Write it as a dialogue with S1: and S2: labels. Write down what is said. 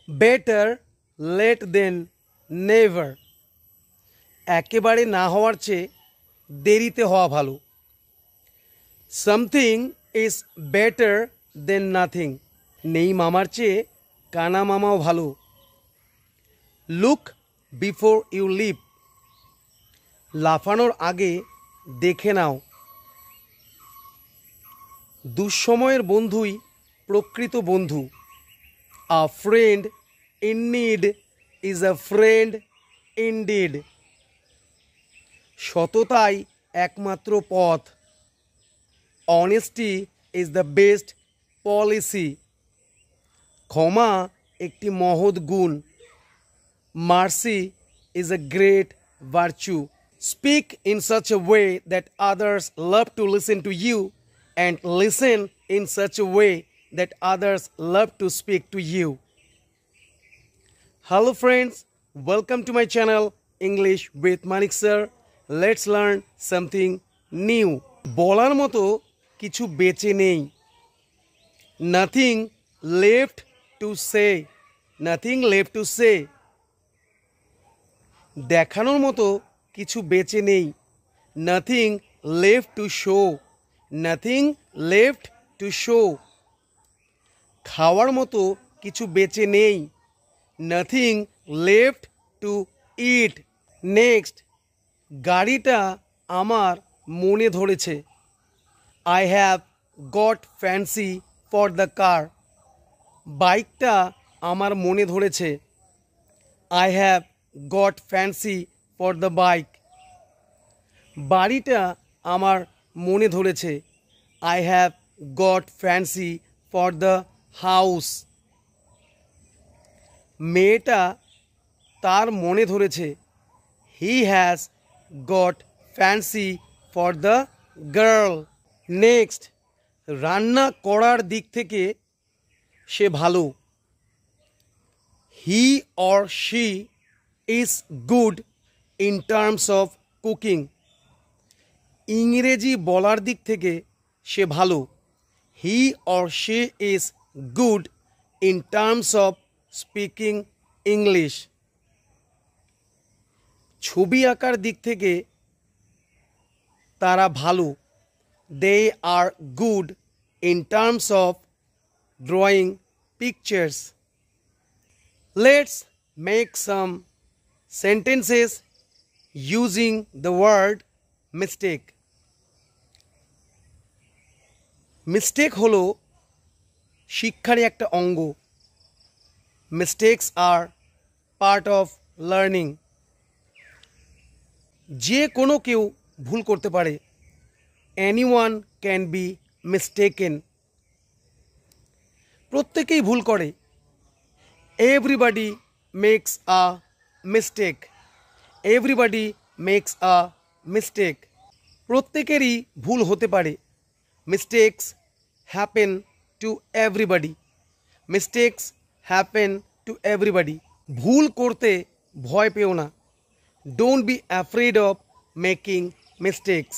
S1: Better late দেন never. একেবারে না হওয়ার চেয়ে দেরিতে হওয়া ভালো। Something is better than nothing. নেই মামার চেয়ে কানা মামাও ভালো। Look before you leave. লাফানোর আগে দেখে নাও। দুঃসময়ের বন্ধুই প্রকৃত বন্ধু। A friend in need is a friend indeed. সততাই একমাত্র পথ। Honesty is the best policy. ক্ষমা একটি মহৎ গুণ। Mercy is a great virtue. Speak in such a way that others love to listen to you and listen in such a way that others love to speak to you. Hello friends, welcome to my channel English with Manik sir. Let's learn something new. বলার মতো কিছু বেঁচে নেই। Nothing left to say. Nothing left to say. দেখানোর মতো কিছু বেঁচে নেই। Nothing left to show. Nothing left to show. খাওয়ার মতো কিছু বেঁচে নেই। Nothing left to it. Next, গাড়িটা আমার মনে ধরেছে। I have got fancy for the car. বাইকটা আমার মনে ধরেছে। I have got fancy for the bike. বাড়িটা আমার মনে ধরেছে। I have got fancy for the house. মেয়েটা তার মনে ধরেছে। He has got fancy for the girl. Next, রান্না করার দিক থেকে সে ভালো। He or she is good in terms of cooking. ইংরেজি বলার দিক থেকে সে ভালো। He or she is good in terms of speaking English. ছবি আঁকার দিক থেকে তারা ভালো। They are good in terms of drawing pictures. Let's make some sentences using the word mistake. Mistake হলো শিক্ষারই একটা অঙ্গ। মিস্টেকস আর পার্ট অফ লার্নিং। যে কোনো কেউ ভুল করতে পারে। Anyone can be mistaken. প্রত্যেকেই ভুল করে। Everybody makes a mistake. Everybody makes a mistake. প্রত্যেকেরই ভুল হতে পারে। Mistakes happen to everybody. Mistakes happen to everybody. ভুল করতে ভয় পেও না। Don't be afraid of making mistakes.